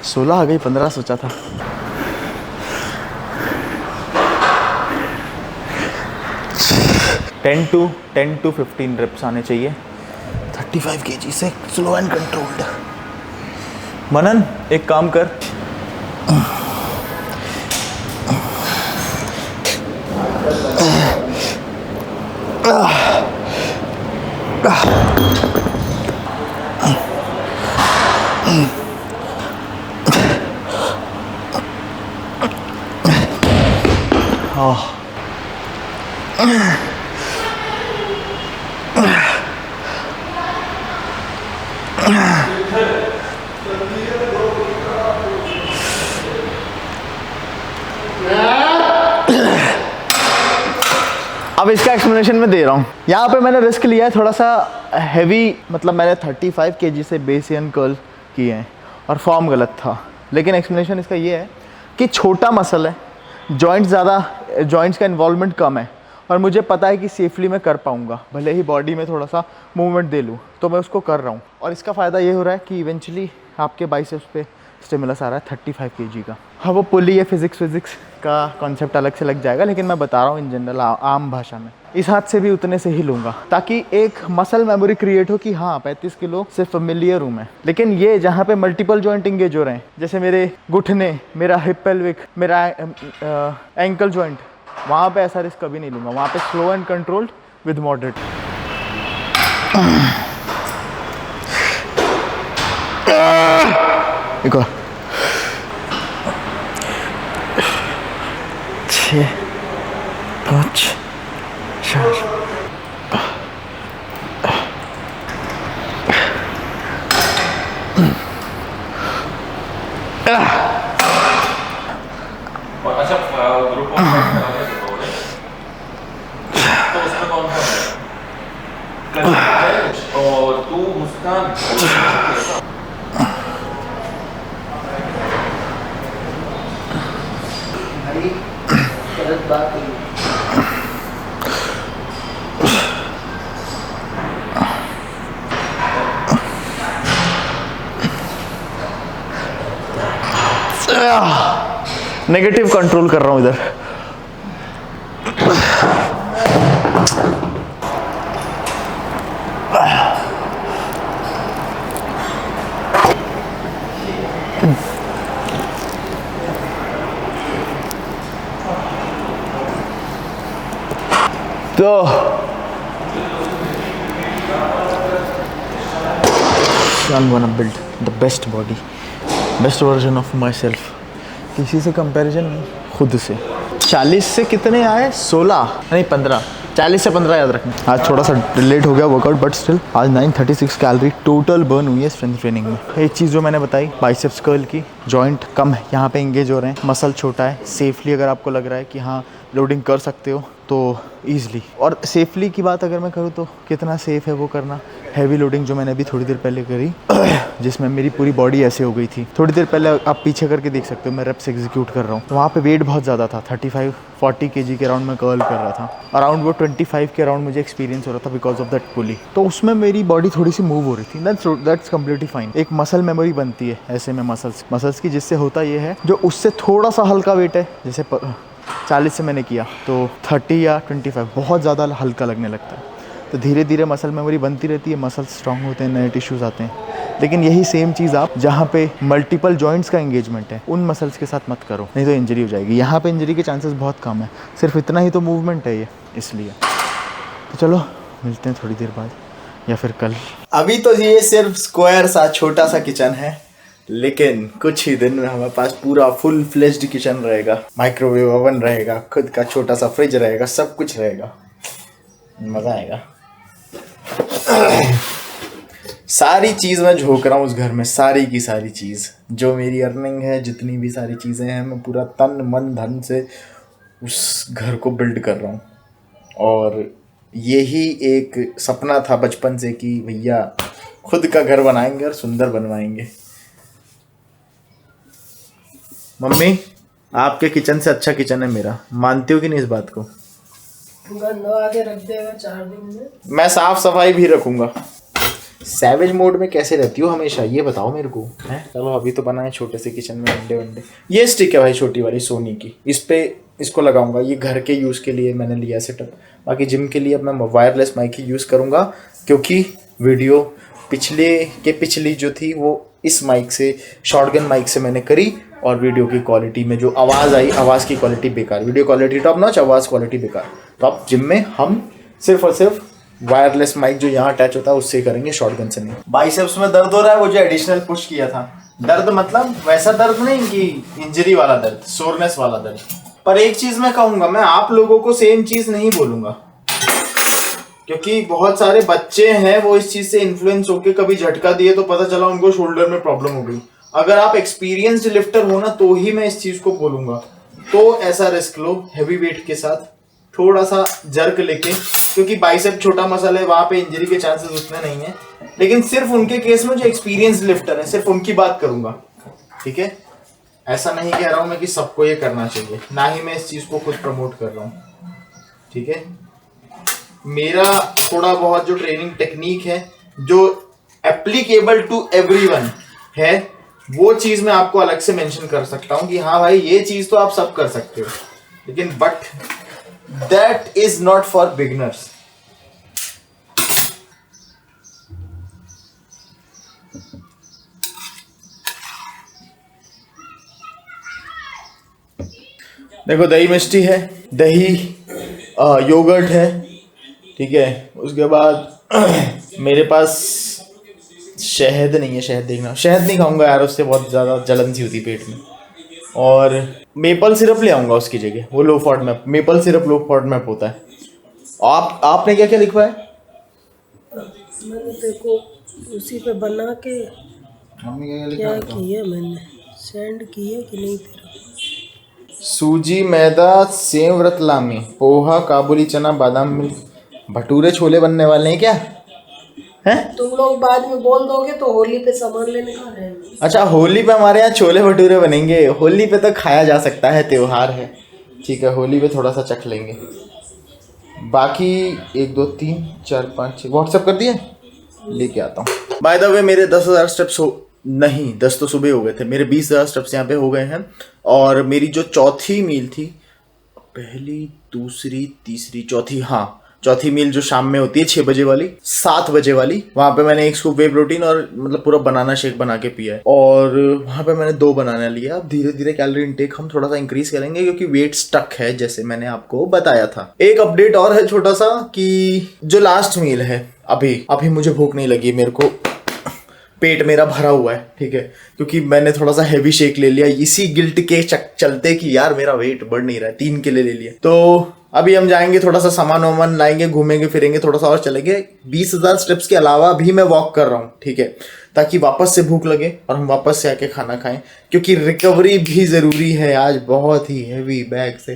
सोलह आ गई, 15 सोचा था। टेन टू 15 रेप्स आने चाहिए 35 kg से, स्लो एंड कंट्रोल्ड। मनन एक काम कर, अब इसका एक्सप्लेनेशन मैं दे रहा हूँ। यहाँ पे मैंने रिस्क लिया है थोड़ा सा हैवी, मतलब मैंने 35 kg से बेसियन कर्ल किए हैं और फॉर्म गलत था, लेकिन एक्सप्लेनेशन इसका ये है कि छोटा मसल है, जॉइंट्स का इन्वॉल्वमेंट कम है और मुझे पता है कि सेफली मैं कर पाऊँगा, भले ही बॉडी में थोड़ा सा मूवमेंट दे लूँ, तो मैं उसको कर रहा हूँ। और इसका फ़ायदा ये हो रहा है कि इवेंचुअली आपके बाइसेप्स पे स्टिमुलस आ रहा है 35 kg का। हाँ वो पुली है, फिजिक्स का कॉन्सेप्ट अलग से लग जाएगा, लेकिन मैं बता रहा हूँ इन जनरल आम भाषा में। इस हाथ से भी उतने से ही लूँगा ताकि एक मसल मेमोरी क्रिएट हो कि हाँ 35 किलो से फेमिलियर हूँ मैं। लेकिन ये जहाँ पे मल्टीपल जॉइंट इंगेज हो रहे हैं, जैसे मेरे घुटने, मेरा हिप पेल्विक, मेरा एंकल जॉइंट, वहाँ पे ऐसा रिस्क कभी नहीं लूँगा। वहाँ पे slow and controlled with moderate. एक और 6 5 4 और अच्छा ग्रुप ऑफ तो उसमें कौन है? और तू मुस्कान गलत बात है। नेगेटिव कंट्रोल कर रहा हूँ इधर। तो I'm gonna build the best body, best version of myself। किसी से कंपैरिजन नहीं, खुद से। 40 से कितने आए? 16 नहीं 15, 40 से 15 याद रखना। आज थोड़ा सा लेट हो गया वर्कआउट, बट स्टिल आज 936 कैलोरी टोटल बर्न हुई है स्ट्रेंथ ट्रेनिंग में। एक चीज़ जो मैंने बताई बाइसेप्स कर्ल की, जॉइंट कम है यहाँ पे इंगेज हो रहे हैं, मसल छोटा है। सेफली अगर आपको लग रहा है कि हाँ लोडिंग कर सकते हो तो ईजिली। और सेफली की बात अगर मैं करूँ तो कितना सेफ़ है वो करना, हैवी लोडिंग जो मैंने अभी थोड़ी देर पहले करी जिसमें मेरी पूरी बॉडी ऐसे हो गई थी। थोड़ी देर पहले आप पीछे करके देख सकते हो मैं रेप्स एग्जीक्यूट कर रहा हूँ, तो वहाँ पे वेट बहुत ज़्यादा था, 35-40 kg के अराउंड मैं कर्ल कर रहा था। अराउंड वो 25 के अराउंड मुझे एक्सपीरियंस हो रहा था बिकॉज ऑफ दैट पुली। तो उसमें मेरी बॉडी थोड़ी सी मूव हो रही थी। That's completely fine. एक मसल मेमोरी बनती है ऐसे में मसल्स की, जिससे होता ये है जो उससे थोड़ा सा हल्का वेट है, जैसे 40 से मैंने किया तो 30 या 25 बहुत ज़्यादा हल्का लगने लगता है। तो धीरे धीरे मसल मेमोरी बनती रहती है, मसल स्ट्रांग होते हैं, नए टिश्यूज़ आते हैं। लेकिन यही सेम चीज़ आप जहाँ पे मल्टीपल जॉइंट्स का एंगेजमेंट है उन मसल्स के साथ मत करो, नहीं तो इंजरी हो जाएगी। यहाँ पे इंजरी के चांसेस बहुत कम है, सिर्फ इतना ही तो मूवमेंट है ये, इसलिए। तो चलो मिलते हैं थोड़ी देर बाद या फिर कल। अभी तो ये सिर्फ स्क्वायर सा छोटा सा किचन है, लेकिन कुछ ही दिन में हमारे पास पूरा फुल फ्लेज्ड किचन रहेगा, माइक्रोवेव ओवन रहेगा, खुद का छोटा सा फ्रिज रहेगा, सब कुछ रहेगा, मज़ा आएगा। सारी चीज़ मैं झोंक रहा हूँ उस घर में, सारी की सारी चीज़ जो मेरी अर्निंग है, जितनी भी सारी चीज़ें हैं, मैं पूरा तन मन धन से उस घर को बिल्ड कर रहा हूँ। और यही एक सपना था बचपन से कि भैया खुद का घर बनाएंगे और सुंदर बनवाएंगे। मम्मी, आपके किचन से अच्छा किचन है मेरा, मानती हो कि नहीं इस बात को? गंदवा के रख देगा 4 दिन में। मैं साफ सफाई भी रखूंगा। सैवेज मोड में कैसे रहती हो हमेशा, ये बताओ मेरे को। हैं, चलो अभी तो बनाए छोटे से किचन में अंडे वंडे। ये स्टिक है भाई छोटी वाली सोनी की, इस पे इसको लगाऊंगा। ये घर के यूज़ के लिए मैंने लिया सेटअप। बाकी जिम के लिए अब मैं वायरलेस माइक ही यूज़ करूँगा, क्योंकि वीडियो पिछली जो थी वो इस माइक से, शॉटगन माइक से मैंने करी, और वीडियो की क्वालिटी में जो आवाज़ आई, आवाज़ की क्वालिटी बेकार, वीडियो क्वालिटी टॉप नॉच, आवाज़ क्वालिटी बेकार। तो अब जिम में हम सिर्फ और सिर्फ वायरलेस माइक जो यहाँ अटैच होता है उससे करेंगे, शॉटगन से नहीं। बाइसेप्स में दर्द हो रहा है, वो जो एडिशनल पुश किया था, दर्द मतलब वैसा दर्द नहीं कि इंजरी वाला दर्द, सोरनेस वाला दर्द। पर एक चीज़ मैं कहूँगा, मैं आप लोगों को सेम चीज़ नहीं बोलूँगा, क्योंकि बहुत सारे बच्चे हैं वो इस चीज़ से इन्फ्लुएंस होकर कभी झटका दिए तो पता चला उनको शोल्डर में प्रॉब्लम हो गई। अगर आप एक्सपीरियंस्ड लिफ्टर हो ना तो ही मैं इस चीज़ को बोलूँगा। तो ऐसा रिस्क लो हैवी वेट के साथ, थोड़ा सा जर्क लेके, क्योंकि बाइसेप छोटा मसल है, वहाँ पे इंजरी के चांसेस उतने नहीं है। लेकिन सिर्फ उनके केस में जो एक्सपीरियंस लिफ्टर है, सिर्फ उनकी बात करूँगा, ठीक है? ऐसा नहीं कह रहा हूँ मैं कि सबको ये करना चाहिए, ना ही मैं इस चीज़ को खुद प्रमोट कर रहा हूँ, ठीक है? मेरा थोड़ा बहुत जो ट्रेनिंग टेक्निक है जो एप्लीकेबल टू एवरीवन है, वो चीज़ मैं आपको अलग से मेंशन कर सकता हूँ कि हाँ भाई ये चीज़ तो आप सब कर सकते हो, लेकिन but that is not for beginners. देखो दही मिष्टी है, दही योगर्ट है, ठीक है? उसके बाद मेरे पास शहद नहीं है, शहद देखना, शहद नहीं खाऊंगा यार, उससे बहुत ज़्यादा जलन सी होती है पेट में। और मेपल सिरप ले आऊँगा उसकी जगह, वो लो फॉडमैप, मेपल सिरप लो फॉडमैप होता है। आपने क्या क्या लिखवा है? मैंने देखो उसी पे बना के क्या किया, मैंने सेंड किया कि नहीं तेरा? सूजी, मैदा, सेव, रतलामी, पोहा, काबुली चना, बादाम मिल्क, भटूरे छोले बनने वाले हैं क्या? हैं? तुम लोग बाद में बोल दोगे तो होली पे सामान लेने का है। अच्छा, होली पे हमारे यहाँ छोले भटूरे बनेंगे। होली पे तो खाया जा सकता है, त्योहार है, ठीक है? होली पे थोड़ा सा चख लेंगे। बाकी 1 2 3 4 5 6 व्हाट्सएप कर दिए, लेके आता हूँ। बाय द वे मेरे 10,000 स्टेप्स हो नहीं, 10 तो सुबह हो गए थे, मेरे 20,000 स्टेप्स यहाँ पे हो गए हैं। और मेरी जो चौथी मील थी, पहली दूसरी तीसरी चौथी, हाँ चौथी मील जो शाम में होती है 6 बजे वाली, 7 बजे वाली, वहाँ पे मैंने 1 स्कूप वे प्रोटीन और मतलब पूरा बनाना शेक बना के पिया है। और वहाँ पे मैंने 2 बनाना लिया। अब धीरे धीरे कैलोरी इनटेक हम थोड़ा सा इंक्रीज करेंगे, क्योंकि वेट स्टक है जैसे मैंने आपको बताया था। एक अपडेट और है छोटा सा, कि जो लास्ट मील है, अभी मुझे भूख नहीं लगी, मेरे को पेट मेरा भरा हुआ है, ठीक है, क्योंकि मैंने थोड़ा सा हैवी शेक ले लिया इसी गिल्ट के चलते कि यार मेरा वेट बढ़ नहीं रहा है, 3 किलो ले लिए। तो अभी हम जाएंगे, थोड़ा सा सामान वामान लाएंगे, घूमेंगे फिरेंगे, थोड़ा सा और चलेंगे। 20,000 स्टेप्स के अलावा भी मैं वॉक कर रहा हूँ, ठीक है, ताकि वापस से भूख लगे और हम वापस से आके खाना खाएं, क्योंकि रिकवरी भी ज़रूरी है। आज बहुत ही हैवी बैग से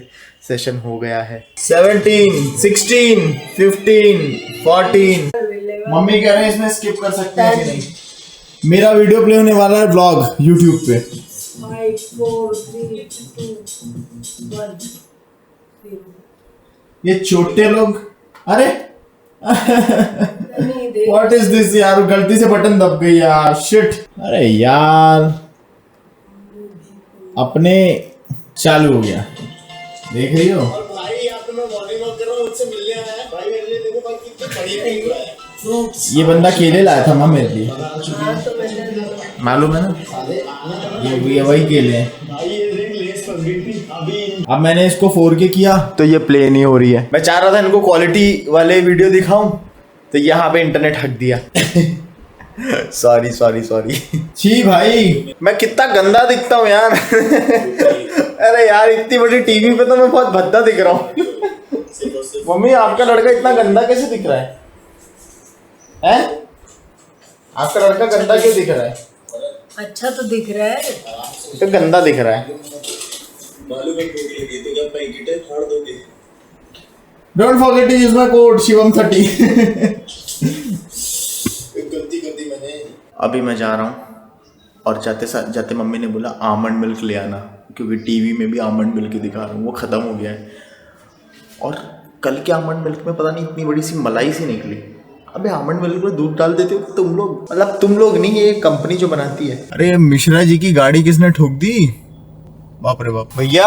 सेशन हो गया है। 17, 16, 15, 14। मम्मी कह रहे हैं इसमें स्किप कर सकते हैं कि नहीं। मेरा वीडियो प्ले होने वाला है ब्लॉग यूट्यूब पे। 5 4 3 2 1। ये छोटे लोग, अरे व्हाट इज दिस यार, गलती से बटन दब गई यार, शिट। अरे यार अपने चालू हो गया, देख रही हो। और भाई यहाँ पे मैं मॉर्निंग वॉक कर रहा हूँ, मुझसे मिलने आया है भाई, मेरे लिए देखो भाई कितना बढ़िया ही हुआ है। ये बंदा केले लाया था माँ मेरे लिए, मालूम है ना, ये वही केले हैं। अब मैंने इसको 4K किया तो ये प्ले नहीं हो रही है। मैं चाह रहा था इनको क्वालिटी वाले वीडियो दिखाऊं, तो यहाँ पे इंटरनेट हक दिया। Sorry sorry sorry. छी भाई मैं कितना गंदा दिखता हूँ यार। अरे यार इतनी बड़ी टीवी पे तो मैं बहुत भद्दा दिख रहा हूँ। मम्मी आपका लड़का इतना गंदा कैसे दिख रहा है? हैं? आपका लड़का गंदा क्यों दिख रहा है? अच्छा तो दिख रहा है, तो गंदा दिख रहा है। Don't forget to use my code Shivam30। गलती कर दी मैंने। अभी मैं जा रहा हूँ और जाते मम्मी ने बोला आमंड मिल्क ले आना, क्योंकि टीवी में भी आमंड मिल्क ही दिखा रहा हूँ, वो ख़त्म हो गया है। और कल के आमंड मिल्क में पता नहीं इतनी बड़ी सी मलाई सी निकली। अबे आमंड मिल्क में दूध डाल देते हो तुम लोग, मतलब तुम लोग नहीं, ये कंपनी जो बनाती है। अरे मिश्रा जी की गाड़ी किसने ठोक दी? बाप रे बाप। भैया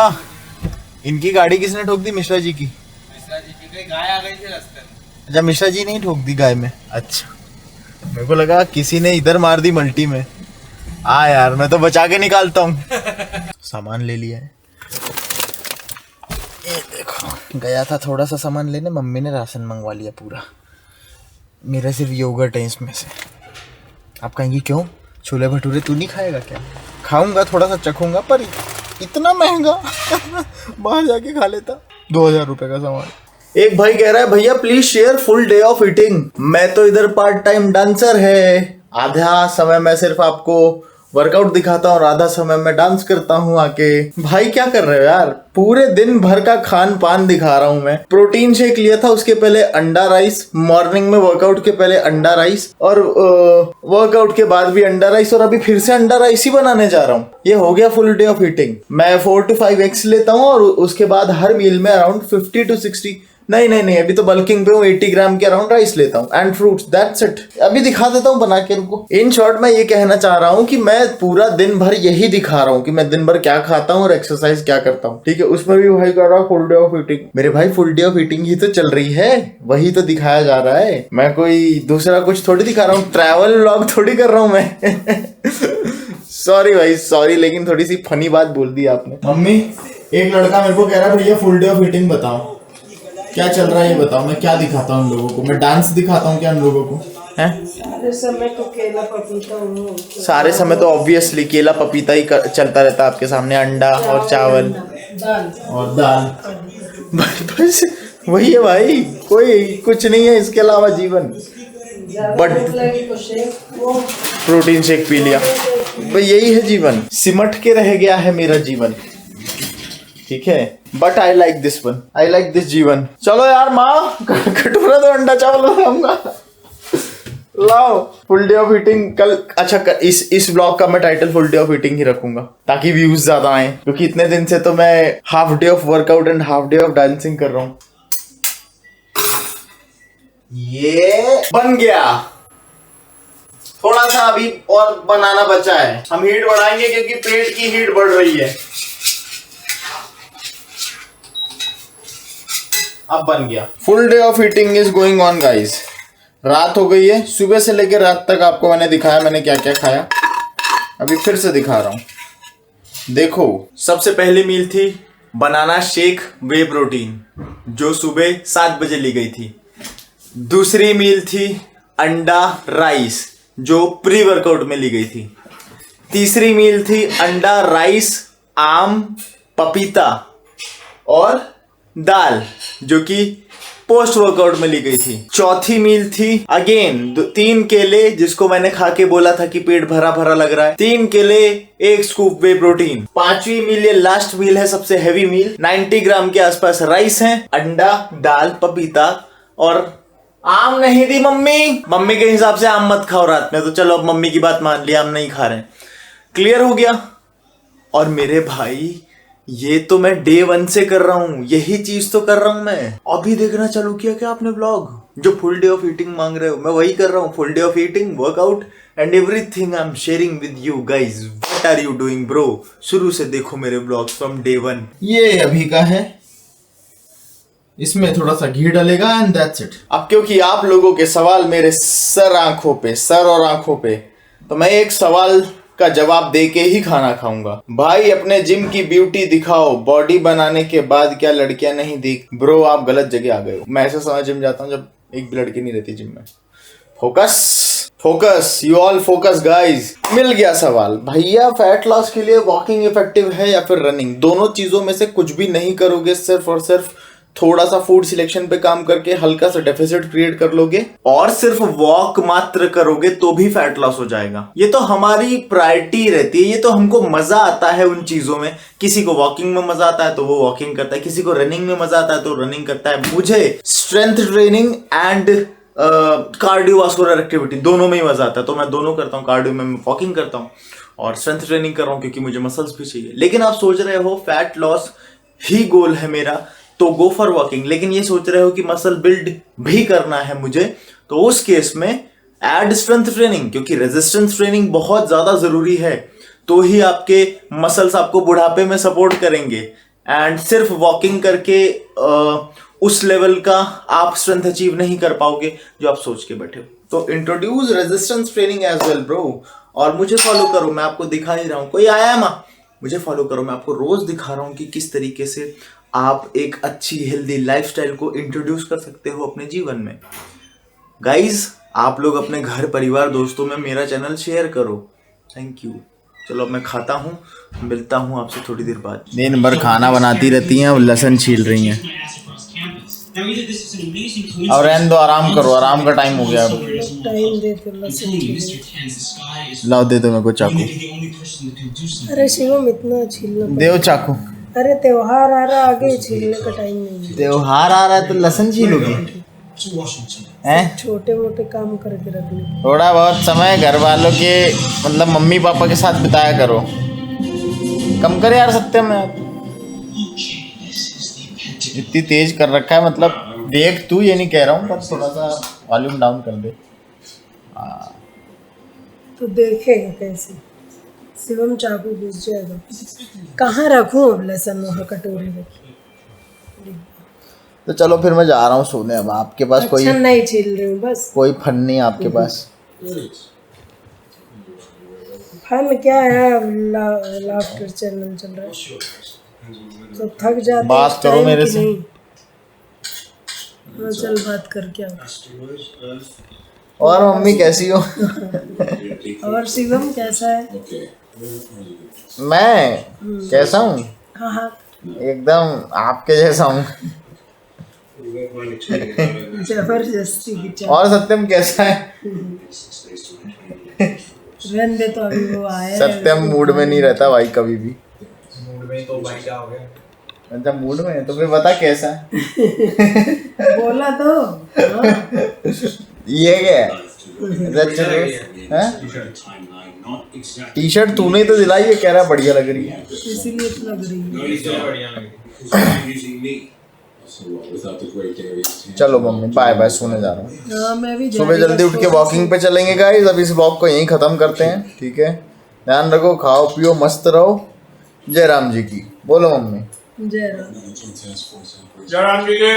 इनकी गाड़ी किसने ठोक दी? मिश्रा जी की। मिश्रा जी की गाय आ गई थी रास्ते में। अच्छा मिश्रा जी नहीं ठोक दी गाय में, अच्छा मेरे को लगा किसी ने इधर मार दी मल्टी में। यार मैं तो बचा के निकालता हूँ। सामान ले लिया है, ये देखो। गया था थोड़ा सा सामान लेने, मम्मी ने राशन मंगवा लिया पूरा। मेरा सिर्फ योगर्ट है इसमें से। आप कहेंगे क्यों, छोले भटूरे तू नहीं खाएगा क्या? खाऊंगा, थोड़ा सा चखूंगा, पर इतना महंगा। बाहर जाके खा लेता। 2000 रुपए का सामान। एक भाई कह रहा है भैया please share full day of eating. मैं तो इधर पार्ट टाइम डांसर है, आधा समय मैं सिर्फ आपको वर्कआउट दिखाता हूँ और आधा समय मैं डांस करता हूँ आके। भाई क्या कर रहे हो यार, पूरे दिन भर का खान पान दिखा रहा हूँ मैं। प्रोटीन शेक लिया था, उसके पहले अंडा राइस, मॉर्निंग में वर्कआउट के पहले अंडा राइस, और वर्कआउट के बाद भी अंडा राइस, और अभी फिर से अंडा राइस ही बनाने जा रहा हूँ। ये हो गया फुल डे ऑफ ईटिंग। मैं 4 to 5 एग्स लेता हूँ और उसके बाद हर मील में अराउंड 50 to 60, नहीं अभी तो बल्किंग पे हूँ, 80 ग्राम के अराउंड राइस लेता हूँ एंड फ्रूट्स, दैट्स इट। अभी दिखा देता हूँ बना के, रुको। इन शॉर्ट मैं ये कहना चाह रहा हूँ कि मैं पूरा दिन भर यही दिखा रहा हूँ कि मैं दिन भर क्या खाता हूँ और एक्सरसाइज क्या करता हूँ, ठीक है। उसमें भी भाई कर रहा फुल डे ऑफ ईटिंग। मेरे भाई फुल डे ऑफ ईटिंग ही तो चल रही है, वही तो दिखाया जा रहा है। मैं कोई दूसरा कुछ थोड़ी दिखा रहा हूँ, ट्रैवल व्लॉग थोड़ी कर रहा हूँ मैं। सॉरी भाई सॉरी, लेकिन थोड़ी सी फनी बात बोल दी आपने। मम्मी एक लड़का मेरे को कह रहा है भैया फुल डे ऑफ ईटिंग बताओ क्या चल रहा है, ये बताओ। मैं क्या दिखाता हूँ लोगों को? मैं डांस दिखाता हूँ क्या उन लोगों को? हैं? सारे समय तो केला पपीता हूँ। सारे समय तो ऑब्वियसली केला पपीता ही चलता रहता है आपके सामने, अंडा और चावल और दाल। बस वही है भाई, कोई कुछ नहीं है इसके अलावा जीवन। बट प्रोटीन शेक पी लिया, भाई यही है जीवन। सिमट के रह गया है मेरा जीवन, ठीक है। But I like this one, I like this जीवन। चलो यार माँ, कटोरा दो, अंडा चावल बनाऊंगा। लाओ फुल डे ऑफ ईटिंग कल। अच्छा इस ब्लॉग का मैं title full day of eating ही रखूंगा, ताकि व्यूज ज्यादा आए, क्योंकि इतने दिन से तो मैं half day of workout and half day of dancing कर रहा हूँ। ये बन गया। थोड़ा सा अभी और बनाना बचा है, हम हीट बढ़ाएंगे क्योंकि पेट की हीट बढ़ रही है। अब बन गया। Full day of eating is going on guys. रात हो गई है, सुबह से लेकर रात तक आपको मैंने दिखाया मैंने क्या क्या खाया। अभी फिर से दिखा रहा हूं, देखो। सबसे पहली मील थी बनाना शेक वे प्रोटीन, जो सुबह 7 बजे ली गई थी। दूसरी मील थी अंडा राइस, जो प्री वर्कआउट में ली गई थी। तीसरी मील थी अंडा, राइस, आम, पपीता और दाल, जो कि पोस्ट वर्कआउट में ली गई थी। चौथी मील थी अगेन 3 केले, जिसको मैंने खा के बोला था कि पेट भरा भरा लग रहा है। 3 केले, 1 स्कूप वे प्रोटीन। 5वीं मील, ये लास्ट मील है, सबसे हैवी मील। 90 ग्राम के आसपास राइस है, अंडा, दाल, पपीता और आम नहीं दी मम्मी। मम्मी के हिसाब से आम मत खाओ रात में, तो चलो अब मम्मी की बात मान लिया, आम नहीं खा रहे। क्लियर हो गया। और मेरे भाई ये तो मैं डे 1 से कर रहा हूं, यही चीज तो कर रहा हूं मैं। अभी देखना चालू किया क्या आपने व्लॉग? जो फुल डे ऑफ ईटिंग मांग रहे हो, मैं वही कर रहा हूँ। Full day of eating, workout and everything I am sharing with you guys. What are you doing bro? शुरू से देखो मेरे व्लॉग्स फ्रॉम डे 1। ये अभी का है, इसमें थोड़ा सा घी डलेगा एंड दैट्स इट। अब क्योंकि आप लोगों के सवाल मेरे सर और आंखों पे, तो मैं एक सवाल का जवाब दे के ही खाना खाऊंगा। भाई अपने जिम की ब्यूटी दिखाओ, बॉडी बनाने के बाद क्या लड़कियां नहीं दिख? ब्रो आप गलत जगह आ गए हो। मैं ऐसे समय जिम जाता हूँ जब एक भी लड़की नहीं रहती जिम में। Focus you all focus guys. मिल गया सवाल। भैया फैट लॉस के लिए वॉकिंग इफेक्टिव है या फिर रनिंग? दोनों चीजों में से कुछ भी नहीं करोगे, सिर्फ और सिर्फ थोड़ा सा फूड सिलेक्शन पे काम करके हल्का सा डेफिसिट क्रिएट कर लोगे और सिर्फ वॉक मात्र करोगे तो भी फैट लॉस हो जाएगा। ये तो हमारी प्रायोरिटी रहती है, ये तो हमको मजा आता है उन चीजों में। किसी को वॉकिंग में मजा आता है तो वो वॉकिंग करता है, किसी को रनिंग में मजा आता है तो रनिंग करता है। मुझे strength training and cardiovascular activity दोनों में ही मजा आता है, तो मैं दोनों करता हूँ। कार्डियो में मैं वॉकिंग करता हूँ और स्ट्रेंथ ट्रेनिंग कर रहा हूँ क्योंकि मुझे मसल्स भी चाहिए। लेकिन आप सोच रहे हो फैट लॉस ही गोल है मेरा, तो गो फॉर वॉकिंग। लेकिन ये सोच रहे हो कि मसल बिल्ड भी करना है मुझे, तो उस केस में एड स्ट्रेंथ ट्रेनिंग, क्योंकि रेजिस्टेंस ट्रेनिंग बहुत ज्यादा जरूरी है। तो ही आपके मसल्स आपको बुढ़ापे में सपोर्ट करेंगे। एंड सिर्फ वॉकिंग करके उस लेवल का आप स्ट्रेंथ अचीव नहीं कर पाओगे जो आप सोच के बैठे हो। तो introduce resistance training as well bro, और मुझे फॉलो करो। मैं आपको दिखा ही रहा हूँ, कोई आया माँ, मुझे फॉलो करो। मैं आपको रोज दिखा रहा हूँ कि किस तरीके से आप एक अच्छी हेल्दी लाइफस्टाइल को इंट्रोड्यूस कर सकते हो अपने जीवन में। गाइज आप लोग अपने घर परिवार दोस्तों में मेरा चैनल शेयर करो। Thank you. चलो अब मैं खाता हूँ, मिलता हूँ आपसे थोड़ी देर बाद। दिन भर खाना बनाती रहती हैं और लहसुन छील रही हैं। और रहने दो, आराम करो, आराम का टाइम हो गया अब। टाइम दे फिर लहसुन छीलने। लाओ दे दो मेरे को चाकू। अरे शिवम इतना छीलना दे चाकू। अरे त्योहार आ रहा, आगे छीलने का टाइम नहीं है। त्योहार आ रहा है तो लहसुन छीलोगी? हैं? छोटे मोटे काम करके रखने। थोड़ा बहुत समय घर वालों के मतलब मम्मी पापा के साथ बिताया करो। कम कर यार सत्यम में। इतनी तेज कर रखा है, मतलब देख तू, ये नहीं कह रहा हूँ, पर थोड़ा सा वॉल्यूम डाउन कर दे। तो देखेगा कैसे? शिवम चाकू घुस जाएगा। कहाँ रखूं अब लहसुन? वहाँ कटोरी रखी। तो चलो फिर मैं जा रहा हूँ सोने। अब आपके पास अच्छा, कोई नहीं छील रही हूँ बस। कोई फन नहीं है आपके पास? फन क्या है, अब लाफ्टर चैनल चल रहा है तो थक जाते। बात करो मेरे से। हाँ चल बात कर क्या। और मम्मी कैसी हो? और शिवम कैसा है? मैं कैसा हूँ? हाँ हाँ एकदम आपके जैसा हूँ। जबरदस्ती की चाल। और सत्यम कैसा है? रहने दे, तो अभी वो आया है। सत्यम मूड में नहीं रहता भाई कभी भी। मूड में तो भाई क्या हो गया? अच्छा मूड में है तो फिर बता कैसा है? बोला तो हाँ। ये क्या है? टी शर्ट तूने तो दिलाई है, कह रहा बढ़िया लग रही है, इसीलिए तो लग रही है। चलो मम्मी बाय बाय, सोने जा रहा हूँ। हाँ मैं भी सुबह जल्दी उठ के वॉकिंग पे चलेंगे गाइस। अब इस ब्लॉग को यहीं खत्म करते हैं, ठीक है? ध्यान रखो, खाओ पियो, मस्त रहो। जय राम जी की बोलो मम्मी। जय राम। जय राम जी के।